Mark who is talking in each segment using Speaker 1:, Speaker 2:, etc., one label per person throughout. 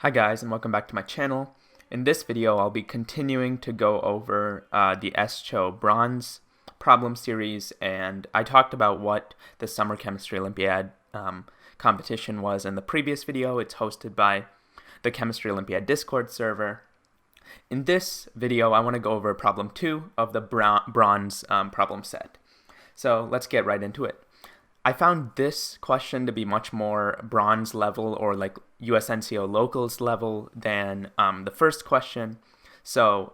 Speaker 1: Hi guys, and welcome back to my channel. In this video I'll be continuing to go over the SChO bronze problem series, and I talked about what the Summer Chemistry Olympiad competition was in the previous video. It's hosted by the Chemistry Olympiad Discord server. In this video I want to go over problem 2 of the bronze problem set. So let's get right into it. I found this question to be much more bronze level or like SChO locals level than the first question. So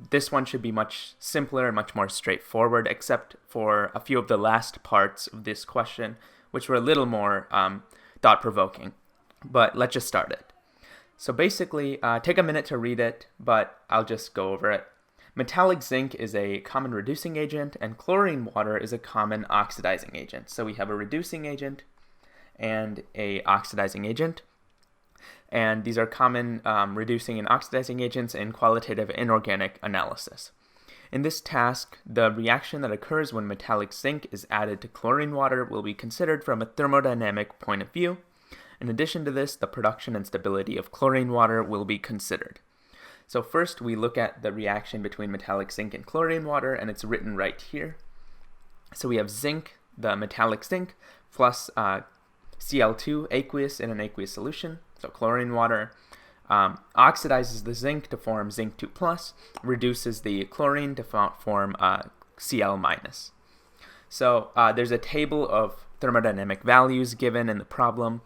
Speaker 1: this one should be much simpler and much more straightforward, except for a few of the last parts of this question, which were a little more thought-provoking. But let's just start it. So basically, take a minute to read it, but I'll just go over it. Metallic zinc is a common reducing agent, and chlorine water is a common oxidizing agent. So we have a reducing agent and a oxidizing agent. And these are common reducing and oxidizing agents in qualitative inorganic analysis. In this task, the reaction that occurs when metallic zinc is added to chlorine water will be considered from a thermodynamic point of view. In addition to this, the production and stability of chlorine water will be considered. So first we look at the reaction between metallic zinc and chlorine water, and it's written right here. So we have zinc, the metallic zinc, plus Cl2 aqueous in an aqueous solution. So chlorine water oxidizes the zinc to form zinc 2+, reduces the chlorine to form Cl-. So there's a table of thermodynamic values given in the problem,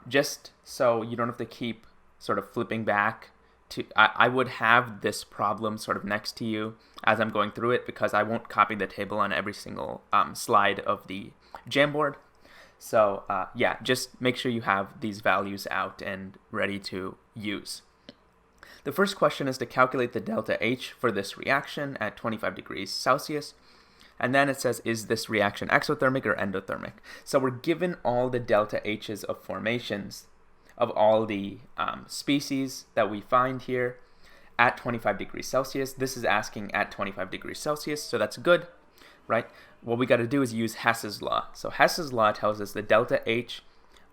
Speaker 1: just so you don't have to keep sort of flipping back. I would have this problem sort of next to you as I'm going through it, because I won't copy the table on every single slide of the Jamboard. So yeah, just make sure you have these values out and ready to use. The first question is to calculate the delta H for this reaction at 25 degrees Celsius. And then it says, is this reaction exothermic or endothermic? So we're given all the delta H's of formations of all the species that we find here at 25 degrees Celsius. This is asking at 25 degrees Celsius, so that's good, right? What we got to do is use Hess's law. So Hess's law tells us the delta H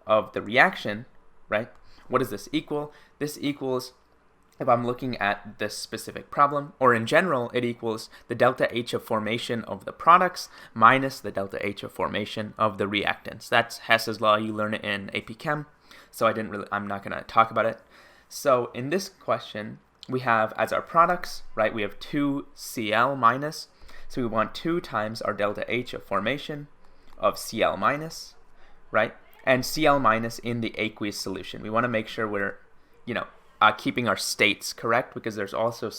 Speaker 1: of the reaction, right? What does this equal? This equals, if I'm looking at this specific problem, or in general, it equals the delta H of formation of the products minus the delta H of formation of the reactants. That's Hess's law. You learn it in AP Chem. So I'm not going to talk about it. So in this question, we have as our products, right, we have 2 Cl minus. So we want 2 times our delta H of formation of Cl minus, right? And Cl minus in the aqueous solution. We want to make sure we're, keeping our states correct, because there's also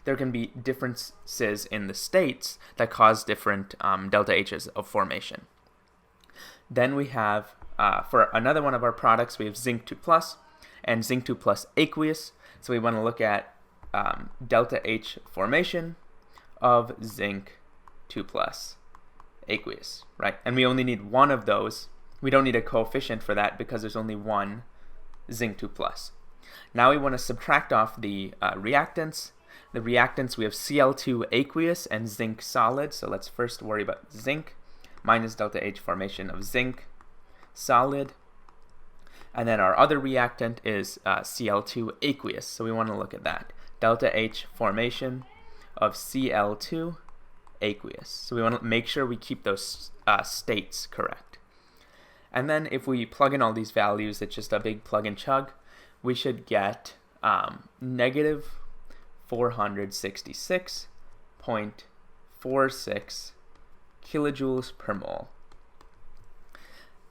Speaker 1: there can be differences in the states that cause different delta H's of formation. Then we have, for another one of our products, we have zinc 2+ and zinc 2+ aqueous. So we want to look at delta H formation of zinc 2+ aqueous, right? And we only need one of those. We don't need a coefficient for that because there's only one zinc 2+. Now we want to subtract off the reactants. The reactants, we have Cl2 aqueous and zinc solid. So let's first worry about zinc minus delta H formation of zinc solid. And then our other reactant is Cl2 aqueous. So we want to look at that. Delta H formation of Cl2 aqueous. So we want to make sure we keep those states correct. And then if we plug in all these values, it's just a big plug and chug. We should get negative 466.46 kilojoules per mole.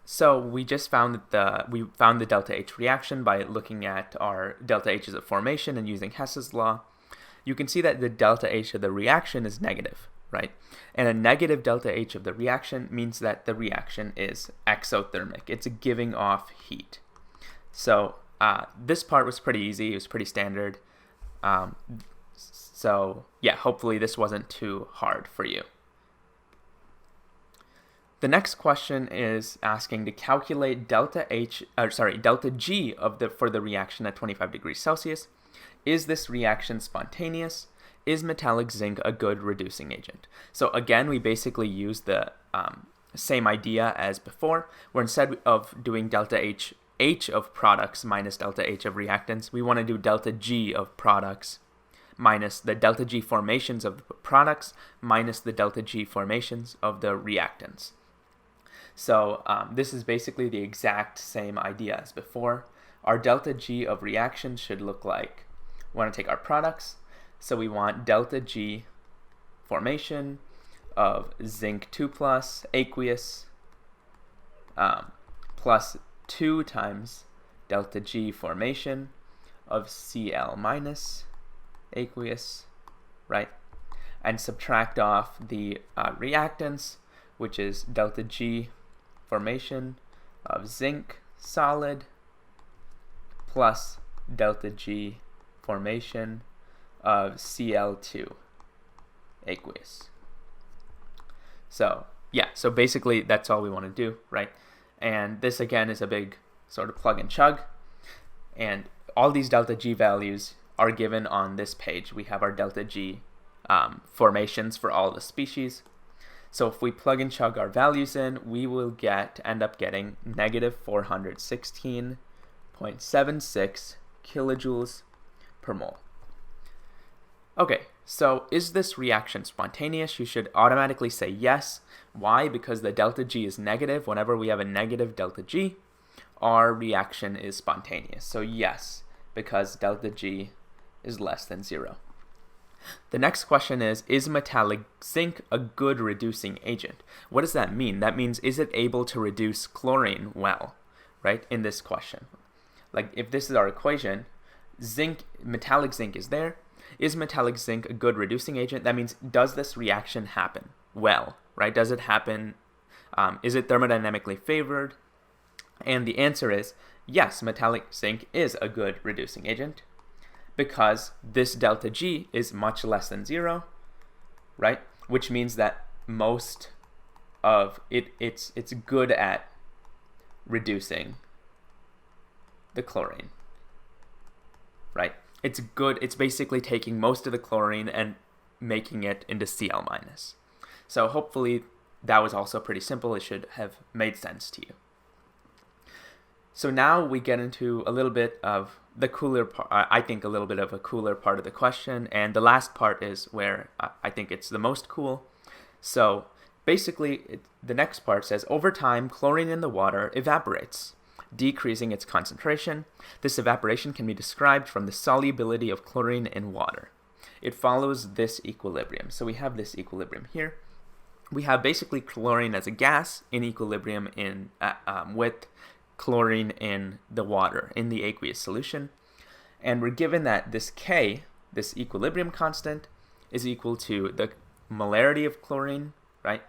Speaker 1: So we just found that we found the delta H reaction by looking at our delta H's of formation and using Hess's law. You can see that the delta H of the reaction is negative, right? And a negative delta H of the reaction means that the reaction is exothermic. It's giving off heat. So this part was pretty easy. It was pretty standard. So yeah, hopefully this wasn't too hard for you. The next question is asking to calculate delta G for the reaction at 25 degrees Celsius. Is this reaction spontaneous? Is metallic zinc a good reducing agent? So again, we basically use the same idea as before, where instead of doing delta H H of products minus delta H of reactants. We want to do delta G of products minus the delta G formations of the products minus the delta G formations of the reactants. So this is basically the exact same idea as before. Our delta G of reactions should look like, we want to take our products, so we want delta G formation of zinc 2 plus aqueous plus 2 times delta G formation of Cl minus aqueous, right? And subtract off the reactants, which is delta G formation of zinc solid plus delta G formation of Cl2 aqueous. So yeah, so basically that's all we want to do, right? And this again is a big sort of plug and chug, and all these delta G values are given on this page. We have our delta G formations for all the species. So if we plug and chug our values in, we will end up getting negative 416.76 kilojoules per mole. Okay, so is this reaction spontaneous? You should automatically say yes. Why? Because the delta G is negative. Whenever we have a negative delta G, our reaction is spontaneous. So yes, because delta G is less than 0. The next question is metallic zinc a good reducing agent? What does that mean? That means, is it able to reduce chlorine well, right, in this question? Like, if this is our equation, metallic zinc is there. Is metallic zinc a good reducing agent? That means, does this reaction happen well, right? Does it happen, is it thermodynamically favored? And the answer is, yes, metallic zinc is a good reducing agent, because this delta G is much less than 0, right? Which means that most of it's good at reducing the chlorine, right? It's good. It's basically taking most of the chlorine and making it into Cl minus. So hopefully that was also pretty simple. It should have made sense to you. So now we get into a little bit of the cooler part, I think a little bit of a cooler part of the question, and the last part is where I think it's the most cool. So basically, the next part says, over time, chlorine in the water evaporates, decreasing its concentration. This evaporation can be described from the solubility of chlorine in water. It follows this equilibrium. So we have this equilibrium here. We have basically chlorine as a gas in equilibrium with chlorine in the water, in the aqueous solution. And we're given that this K, this equilibrium constant, is equal to the molarity of chlorine, right?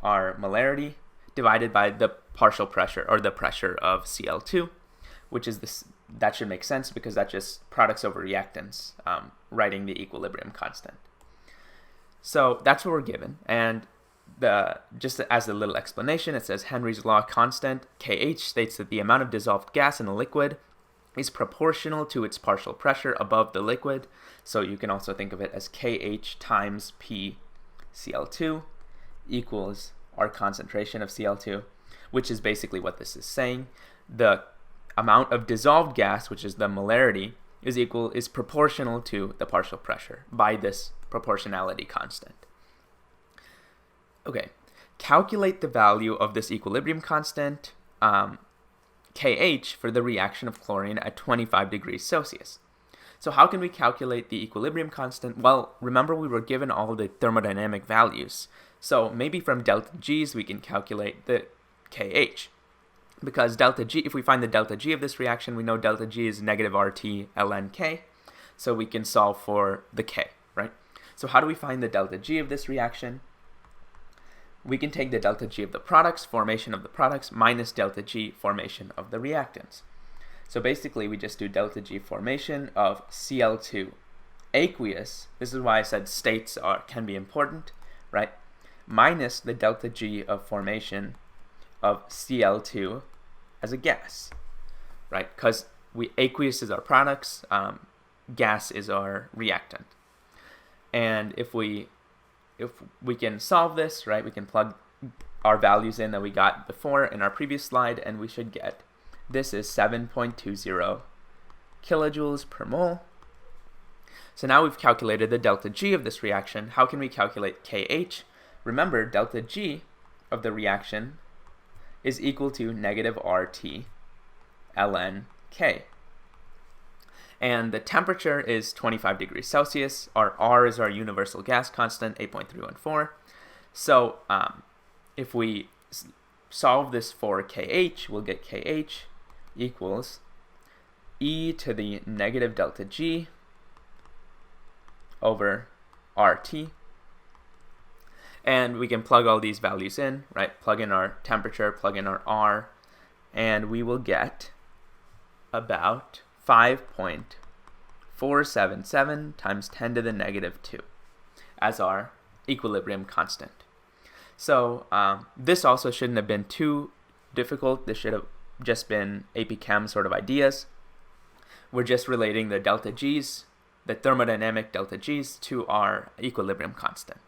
Speaker 1: Our molarity divided by the partial pressure, or the pressure of Cl2, which is this. That should make sense because that's just products over reactants, writing the equilibrium constant. So that's what we're given. And just as a little explanation, it says Henry's law constant, Kh, states that the amount of dissolved gas in a liquid is proportional to its partial pressure above the liquid. So you can also think of it as Kh times P Cl2 equals our concentration of Cl2, which is basically what this is saying. The amount of dissolved gas, which is the molarity, is proportional to the partial pressure by this proportionality constant. Okay, calculate the value of this equilibrium constant, Kh, for the reaction of chlorine at 25 degrees Celsius. So how can we calculate the equilibrium constant? Well, remember we were given all the thermodynamic values. So maybe from delta G's we can calculate the Kh. Because delta G, if we find the delta G of this reaction, we know delta G is negative RT ln K. So we can solve for the K, right? So how do we find the delta G of this reaction? We can take the delta G of the products, formation of the products, minus delta G formation of the reactants. So basically we just do delta G formation of Cl2 aqueous. This is why I said states can be important, right? Minus the delta G of formation of Cl2 as a gas, right? Because aqueous is our products, gas is our reactant. And if we can solve this, right, we can plug our values in that we got before in our previous slide, and we should get this is 7.20 kilojoules per mole. So now we've calculated the delta G of this reaction. How can we calculate KH? Remember, delta G of the reaction is equal to negative RT ln K. And the temperature is 25 degrees Celsius. Our R is our universal gas constant, 8.314. So if we solve this for KH, we'll get KH equals e to the negative delta G over RT. And we can plug all these values in, right? Plug in our temperature, plug in our R, and we will get about 5.477 times 10 to the negative 2 as our equilibrium constant. So this also shouldn't have been too difficult. This should have just been AP Chem sort of ideas. We're just relating the delta G's, the thermodynamic delta G's, to our equilibrium constant.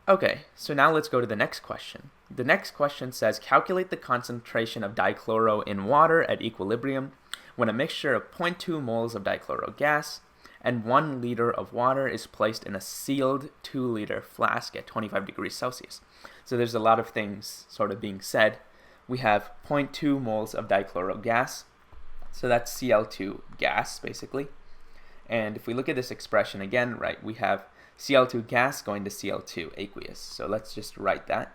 Speaker 1: Okay, so now let's go to the next question. The next question says, calculate the concentration of dichloro in water at equilibrium when a mixture of 0.2 moles of dichloro gas and 1 liter of water is placed in a sealed 2-liter flask at 25 degrees Celsius. So there's a lot of things sort of being said. We have 0.2 moles of dichloro gas, so that's Cl2 gas basically. And if we look at this expression again, right, we have Cl2 gas going to Cl2 aqueous. So let's just write that.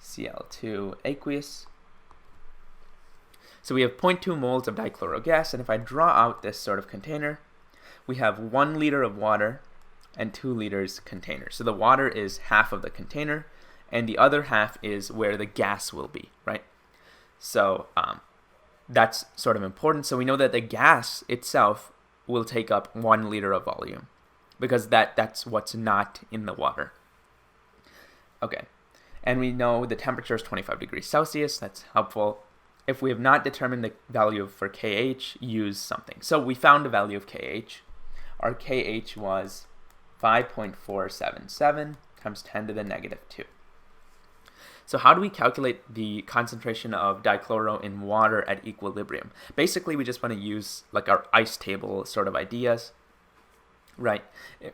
Speaker 1: Cl2 aqueous. So we have 0.2 moles of dichloro gas, and if I draw out this sort of container, we have 1 liter of water and 2 liters container. So the water is half of the container, and the other half is where the gas will be, right? So that's sort of important. So we know that the gas itself will take up 1 liter of volume, because that's what's not in the water. Okay, and we know the temperature is 25 degrees Celsius. That's helpful. If we have not determined the value for KH, use something. So we found a value of KH. Our KH was 5.477 times 10 to the negative 2. So how do we calculate the concentration of dichloro in water at equilibrium? Basically, we just want to use like our ice table sort of ideas, right?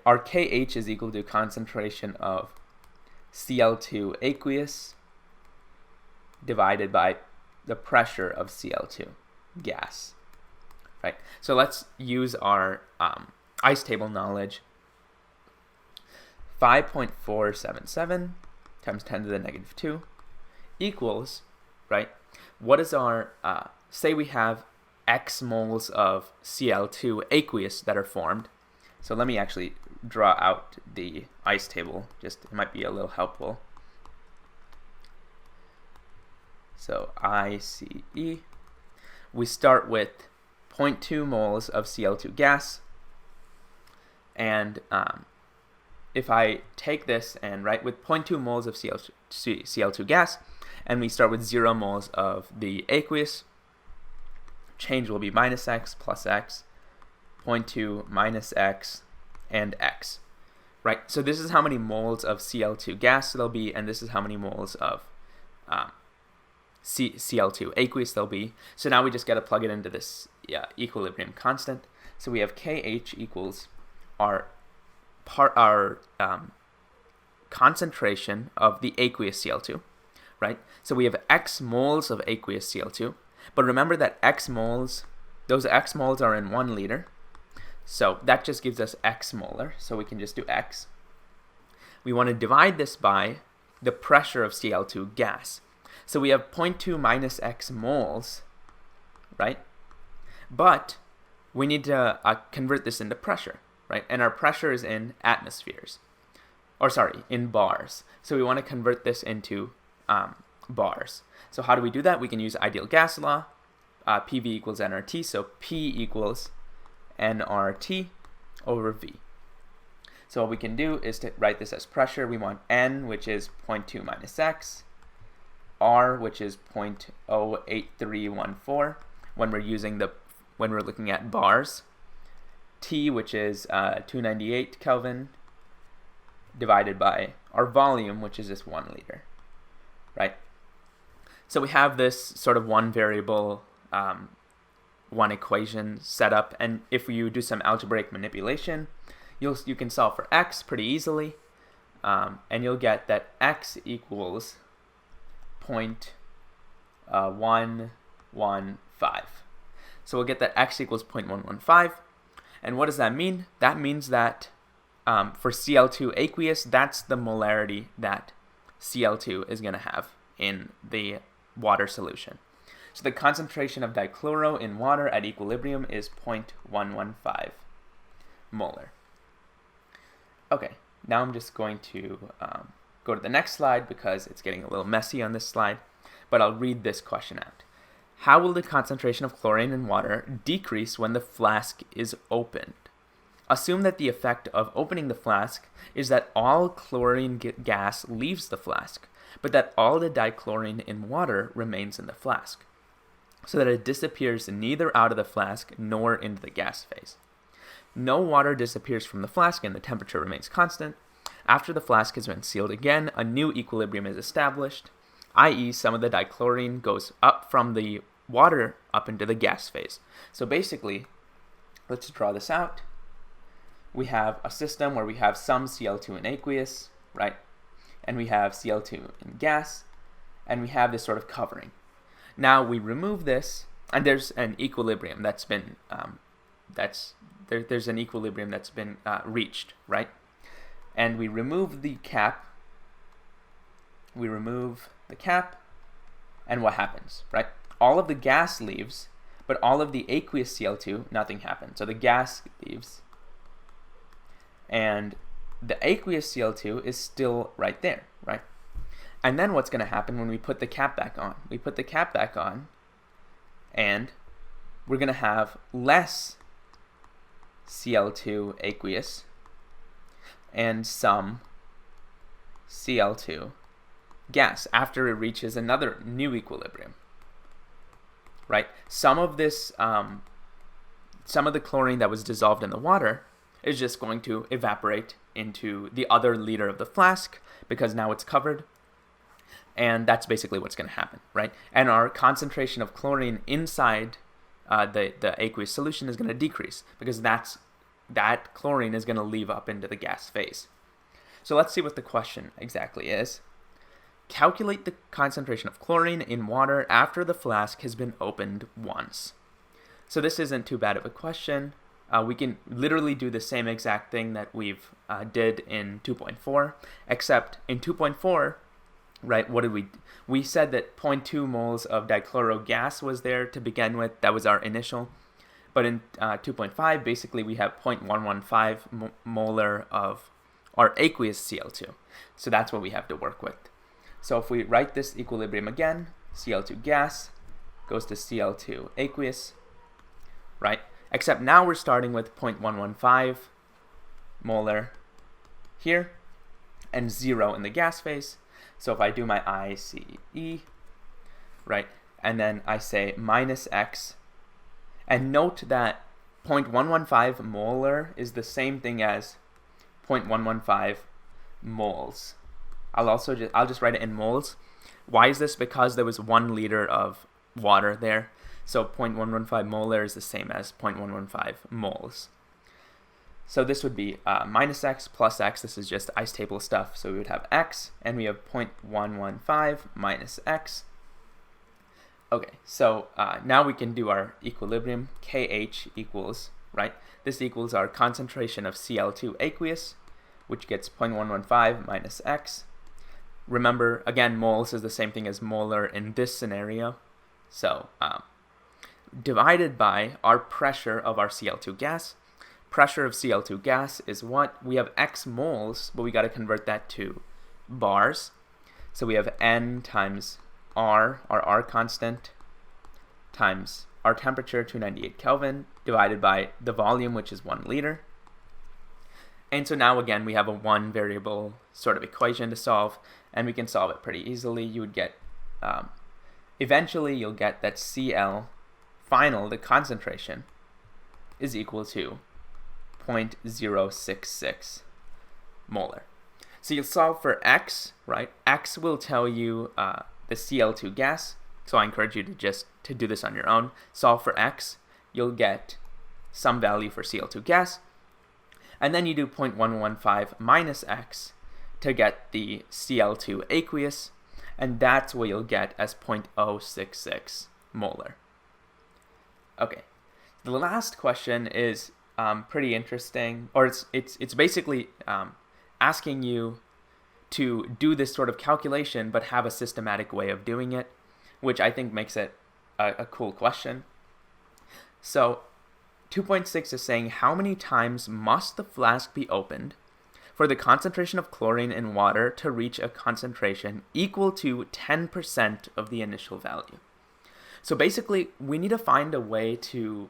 Speaker 1: Our KH is equal to concentration of Cl2 aqueous divided by the pressure of Cl2 gas, right? So let's use our ice table knowledge. 5.477 times 10 to the negative 2 equals, right, what is our, say we have X moles of Cl2 aqueous that are formed. So let me actually draw out the ice table, just it might be a little helpful. So ICE, we start with 0.2 moles of Cl2 gas, and if I take this and write with 0.2 moles of Cl2 gas, and we start with 0 moles of the aqueous, change will be minus X plus X, 0.2 minus X, and X, right? So this is how many moles of Cl2 gas there'll be, and this is how many moles of Cl2 aqueous there'll be. So now we just got to plug it into this equilibrium constant. So we have KH equals our concentration of the aqueous Cl2, right? So we have X moles of aqueous Cl2, but remember that X moles, those X moles are in 1 liter, so that just gives us X molar, so we can just do X. We want to divide this by the pressure of Cl2 gas. So we have 0.2 minus X moles, right? But we need to convert this into pressure, right? And our pressure is in atmospheres, or sorry, in bars. So we want to convert this into bars. So how do we do that? We can use ideal gas law, PV equals nRT, so P equals nRT over V. So what we can do is to write this as pressure. We want N, which is 0.2 minus X, R, which is 0.08314 when we're looking at bars, T, which is 298 Kelvin, divided by our volume, which is just 1 liter. right? So we have this sort of one variable, one equation set up, and if you do some algebraic manipulation, you can solve for x pretty easily, and you'll get that x equals 0.115. So we'll get that x equals 0.115, and what does that mean? That means that for Cl2 aqueous, that's the molarity that Cl2 is going to have in the water solution. So the concentration of dichloro in water at equilibrium is 0.115 molar. Okay, now I'm just going to go to the next slide because it's getting a little messy on this slide, but I'll read this question out. How will the concentration of chlorine in water decrease when the flask is opened? Assume that the effect of opening the flask is that all chlorine gas leaves the flask, but that all the dichlorine in water remains in the flask, so that it disappears neither out of the flask nor into the gas phase. No water disappears from the flask and the temperature remains constant. After the flask has been sealed again, a new equilibrium is established, i.e. some of the dichlorine goes up from the water up into the gas phase. So basically, let's draw this out. We have a system where we have some Cl2 in aqueous, right? And we have Cl2 in gas, and we have this sort of covering. Now we remove this, and there's an equilibrium that's been there's an equilibrium that's been reached, right? And we remove the cap. We remove the cap, and what happens, right? All of the gas leaves, but all of the aqueous Cl2, nothing happens. So the gas leaves, and the aqueous Cl2 is still right there, right? And then what's going to happen when we put the cap back on? We put the cap back on, and we're going to have less Cl2 aqueous and some Cl2 gas after it reaches another new equilibrium, right? Some of this, some of the chlorine that was dissolved in the water is just going to evaporate into the other liter of the flask because now it's covered, and that's basically what's going to happen, right? And our concentration of chlorine inside the aqueous solution is going to decrease because that chlorine is going to leave up into the gas phase. So let's see what the question exactly is. Calculate the concentration of chlorine in water after the flask has been opened once. So this isn't too bad of a question. We can literally do the same exact thing that we've did in 2.4, except in 2.4, right, what did we said that 0.2 moles of dichloro gas was there to begin with. That was our initial. But in 2.5, basically we have 0.115 molar of our aqueous Cl2. So that's what we have to work with. So if we write this equilibrium again, Cl2 gas goes to Cl2 aqueous, right? Except now we're starting with 0.115 molar here and 0 in the gas phase. So if I do my ICE, right, and then I say minus X, and note that 0.115 molar is the same thing as 0.115 moles. I'll just write it in moles. Why is this? Because there was 1 liter of water there. So 0.115 molar is the same as 0.115 moles. So this would be minus X plus X. This is just ice table stuff. So we would have X, and we have 0.115 minus X. Okay, so now we can do our equilibrium. KH equals, right? This equals our concentration of Cl2 aqueous, which gets 0.115 minus X. Remember, again, moles is the same thing as molar in this scenario. So divided by our pressure of our Cl2 gas. Pressure of Cl2 gas is what? We have X moles, but we got to convert that to bars. So we have N times R, our R constant, times our temperature, 298 Kelvin, divided by the volume, which is 1 liter. And so now again, we have a one variable sort of equation to solve, and we can solve it pretty easily. You would get, eventually you'll get that Cl final, the concentration, is equal to 0.066 molar. So you'll solve for X, right? X will tell you the Cl2 gas. So I encourage you to do this on your own. Solve for x, you'll get some value for Cl2 gas, and then you do 0.115 minus x to get the Cl2 aqueous, and that's what you'll get as 0.066 molar. Okay, the last question is pretty interesting, or it's basically asking you to do this sort of calculation but have a systematic way of doing it, which I think makes it a cool question. So 2.6 is saying, how many times must the flask be opened for the concentration of chlorine in water to reach a concentration equal to 10% of the initial value? So basically, we need to find a way to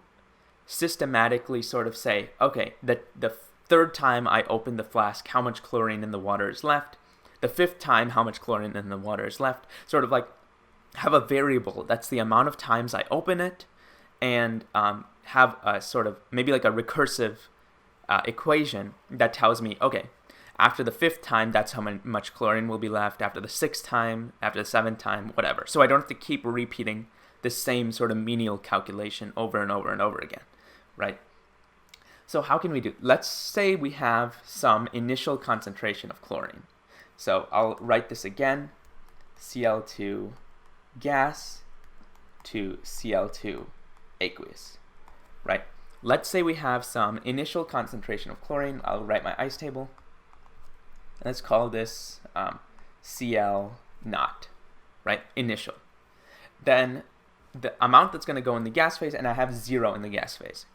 Speaker 1: systematically sort of say, okay, the third time I open the flask, how much chlorine in the water is left? The fifth time, how much chlorine in the water is left? Sort of like have a variable that's the amount of times I open it, and have a sort of maybe like a recursive equation that tells me, okay, after the fifth time, that's how much chlorine will be left, after the sixth time, after the seventh time, whatever. So I don't have to keep repeating the same sort of menial calculation over and over and over again, right? So how can we do? Let's say we have some initial concentration of chlorine. So I'll write this again, Cl2 gas to Cl2 aqueous, right? Let's say we have some initial concentration of chlorine. I'll write my ice table. Let's call this Cl naught, right? Initial. Then the amount that's going to go in the gas phase, and I have 0 in the gas phase.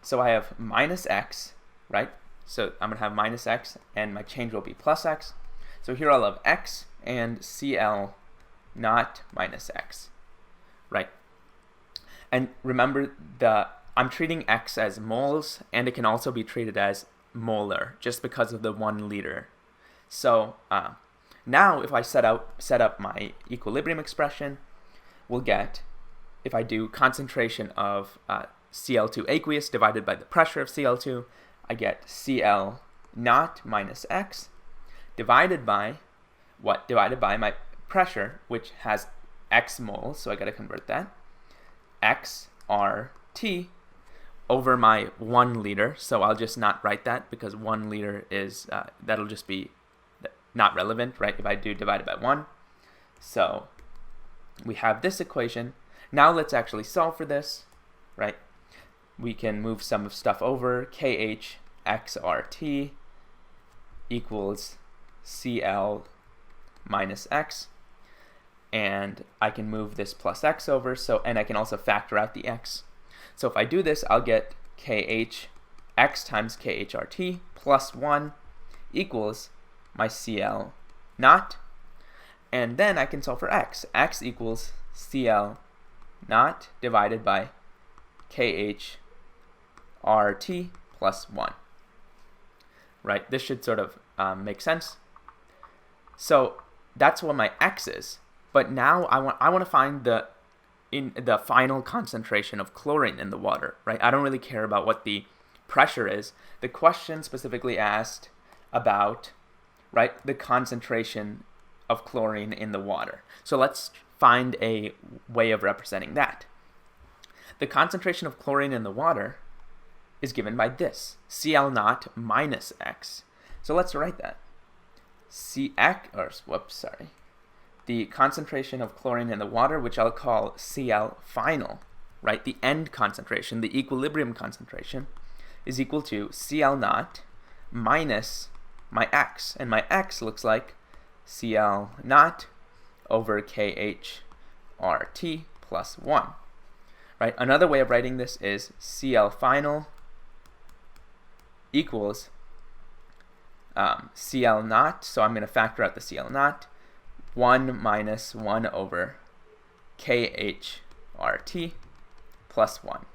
Speaker 1: So I have minus x, right? So I'm going to have minus x, and my change will be plus x. So here I'll have x and Cl naught minus x, right? And remember, I'm treating x as moles, and it can also be treated as molar, just because of the 1 liter. So now if I set up my equilibrium expression, we'll get, if I do concentration of Cl2 aqueous divided by the pressure of Cl2, I get Cl naught minus x divided by what? Divided by my pressure, which has x moles, so I got to convert that, xRT over my 1 liter. So I'll just not write that because 1 liter is, that'll just be not relevant, right, if I do divided by 1. So we have this equation. Now let's actually solve for this, right? We can move some of stuff over. KH xRT equals Cl minus x. And I can move this plus x over, and I can also factor out the x. So if I do this, I'll get KH x times KHRT plus 1 equals my Cl naught. And then I can solve for x. X equals Cl naught divided by KHRT plus 1. Right? This should sort of make sense. So that's what my x is. But now I want to find the final concentration of chlorine in the water, right? I don't really care about what the pressure is. The question specifically asked about, right, the concentration of chlorine in the water. So let's find a way of representing that. The concentration of chlorine in the water is given by this, Cl naught minus x. So let's write that. The concentration of chlorine in the water, which I'll call Cl final, right? The end concentration, the equilibrium concentration, is equal to Cl naught minus my x. And my x looks like Cl naught over KHRT plus 1. Right? Another way of writing this is Cl final equals Cl naught, so I'm going to factor out the Cl naught, 1 minus 1 over KHRT plus 1.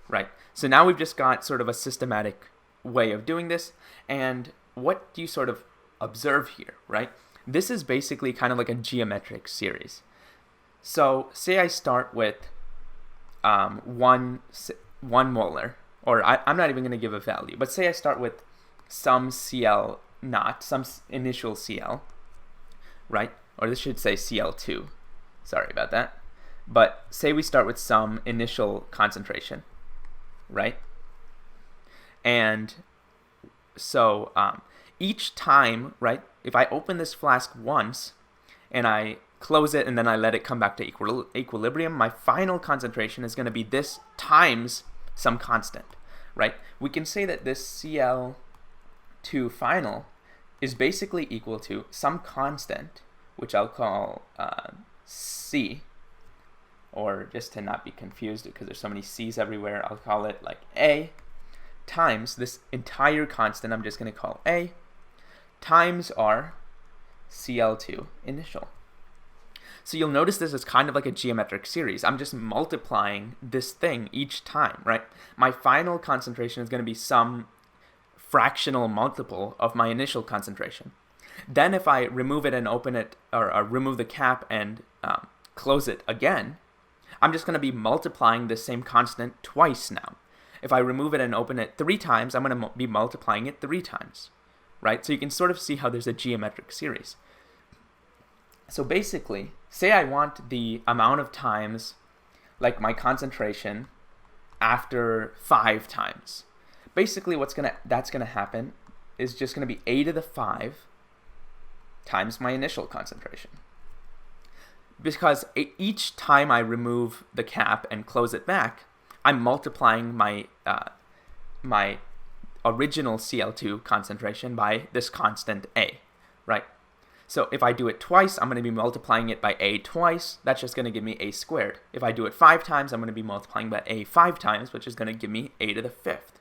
Speaker 1: Right, so now we've just got sort of a systematic way of doing this, and what do you sort of observe here, right? This is basically kind of like a geometric series. So say I start with 1 molar, or I'm not even going to give a value, but say I start with some Cl naught, some initial Cl, right? or this should say Cl2. Sorry about that. But say we start with some initial concentration, right? And so each time, right, if I open this flask once and I close it and then I let it come back to equilibrium, my final concentration is going to be this times some constant, right? We can say that this Cl2 final is basically equal to some constant, which I'll call C, or just to not be confused because there's so many C's everywhere, I'll call it like A, times this entire constant, I'm just going to call A, times our Cl2 initial. So you'll notice this is kind of like a geometric series. I'm just multiplying this thing each time, right? My final concentration is going to be some fractional multiple of my initial concentration. Then if I remove it and open it, or remove the cap and close it again, I'm just going to be multiplying the same constant twice now. If I remove it and open it 3 times, I'm going to be multiplying it 3 times, right? So you can sort of see how there's a geometric series. So basically, say I want the amount of times, like my concentration, after 5 times. Basically, that's gonna happen is just gonna be a to the 5 times my initial concentration. Because each time I remove the cap and close it back, I'm multiplying my my original Cl2 concentration by this constant A, right? So if I do it twice, I'm going to be multiplying it by A twice. That's just going to give me A squared. If I do it 5 times, I'm going to be multiplying by A 5 times, which is going to give me A to the 5th.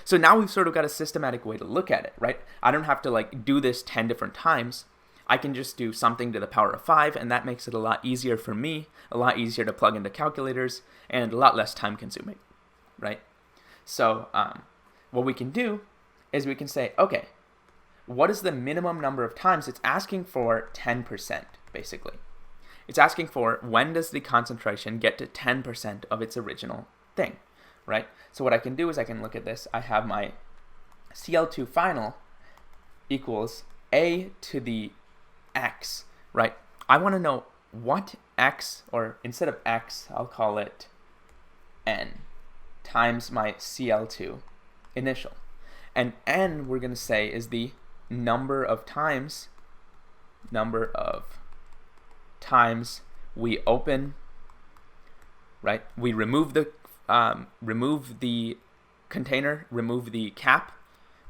Speaker 1: So now we've sort of got a systematic way to look at it, right? I don't have to like do this 10 different times. I can just do something to the power of 5, and that makes it a lot easier for me, a lot easier to plug into calculators, and a lot less time consuming, right? So what we can do is we can say, okay, what is the minimum number of times? It's asking for 10%, basically. It's asking for when does the concentration get to 10% of its original thing, right? So what I can do is I can look at this. I have my Cl2 final equals A to the x, right? I want to know what x, or instead of x, I'll call it n, times my Cl2 initial. And n, we're going to say, is the number of times we open, right? We remove the container, remove the cap,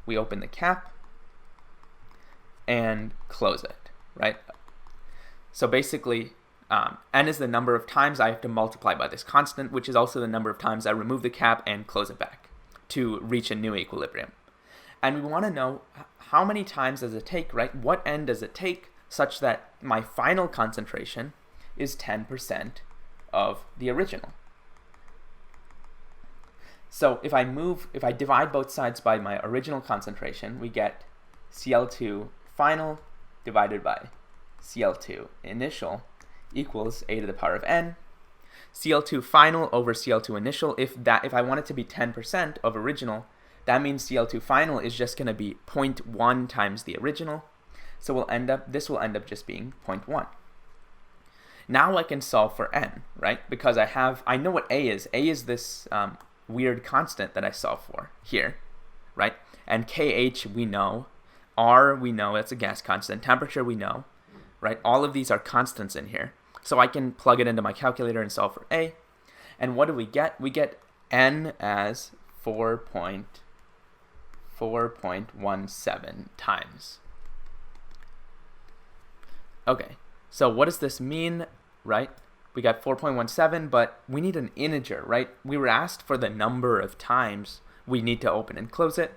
Speaker 1: we open the cap, and close it, right? So basically, n is the number of times I have to multiply by this constant, which is also the number of times I remove the cap and close it back to reach a new equilibrium. And we want to know how many times does it take, right? What n does it take such that my final concentration is 10% of the original. So if I divide both sides by my original concentration, we get Cl2 final divided by Cl2 initial equals a to the power of n. Cl2 final over Cl2 initial, if I want it to be 10% of original, that means Cl2 final is just going to be 0.1 times the original. So this will end up just being 0.1. Now I can solve for n, right? Because I know what A is. A is this weird constant that I solve for here, right? And Kh we know, R we know, that's a gas constant, temperature we know, right? All of these are constants in here. So I can plug it into my calculator and solve for A. And what do we get? We get n as 4.17 times. Okay, so what does this mean, right? We got 4.17, but we need an integer, right? We were asked for the number of times we need to open and close it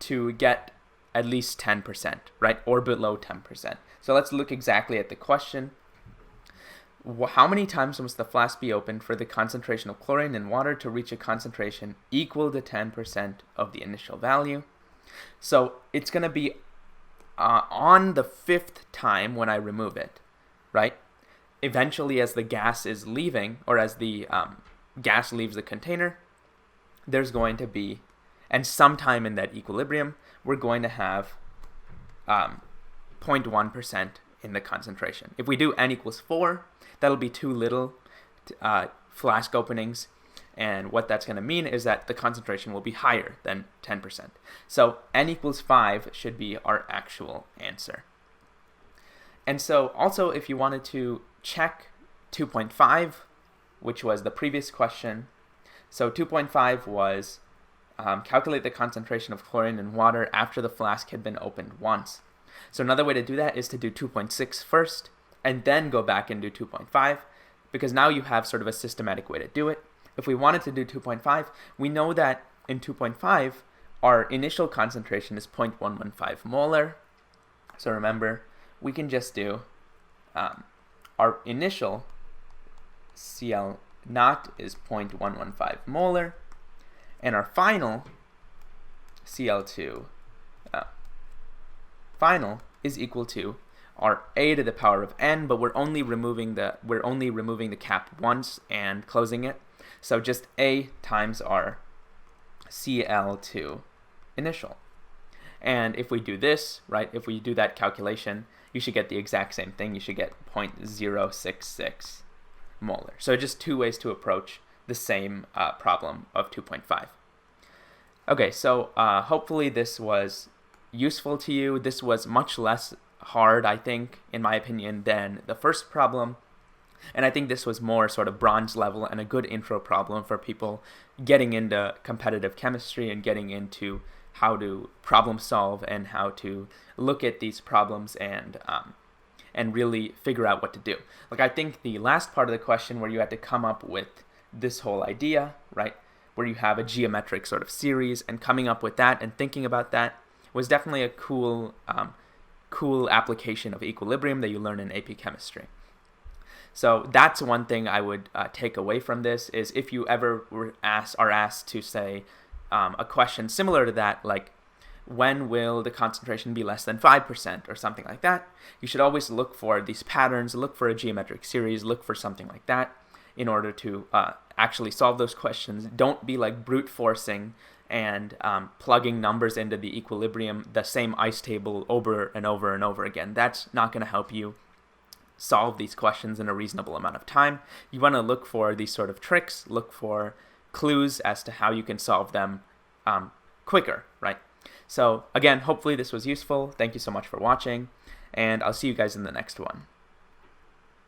Speaker 1: to get at least 10%, right? Or below 10%. So let's look exactly at the question. How many times must the flask be opened for the concentration of chlorine in water to reach a concentration equal to 10% of the initial value? So it's going to be on the 5th time when I remove it, right? Eventually, as the gas is leaving, or as the gas leaves the container, there's going to be, and sometime in that equilibrium, we're going to have 0.1% in the concentration. If we do n equals 4, that'll be too little flask openings, and what that's going to mean is that the concentration will be higher than 10%. So n equals 5 should be our actual answer. And so also, if you wanted to check 2.5, which was the previous question, so 2.5 was calculate the concentration of chlorine in water after the flask had been opened once. So another way to do that is to do 2.6 first, and then go back and do 2.5, because now you have sort of a systematic way to do it. If we wanted to do 2.5, we know that in 2.5, our initial concentration is 0.115 molar. So remember, we can just do our initial Cl naught is 0.115 molar, and our final Cl2 final is equal to our a to the power of n, but we're only removing the cap once and closing it. So just a times our Cl2 initial. And if we do this, right, if we do that calculation, you should get the exact same thing. You should get 0.066 molar. So just two ways to approach the same problem of 2.5. Okay, so hopefully this was useful to you. This was much less hard, I think, in my opinion, than the first problem. And I think this was more sort of bronze level and a good intro problem for people getting into competitive chemistry and getting into how to problem solve and how to look at these problems and really figure out what to do. Like, I think the last part of the question where you had to come up with this whole idea, right, where you have a geometric sort of series and coming up with that and thinking about that was definitely a cool application of equilibrium that you learn in AP chemistry. So that's one thing I would take away from this, is if you ever are asked to say a question similar to that, like when will the concentration be less than 5% or something like that, you should always look for these patterns, look for a geometric series, look for something like that in order to actually solve those questions. Don't be like brute forcing and plugging numbers into the equilibrium, the same ice table over and over and over again. That's not going to help you solve these questions in a reasonable amount of time. You want to look for these sort of tricks, look for clues as to how you can solve them quicker, right? So again, hopefully this was useful. Thank you so much for watching, and I'll see you guys in the next one.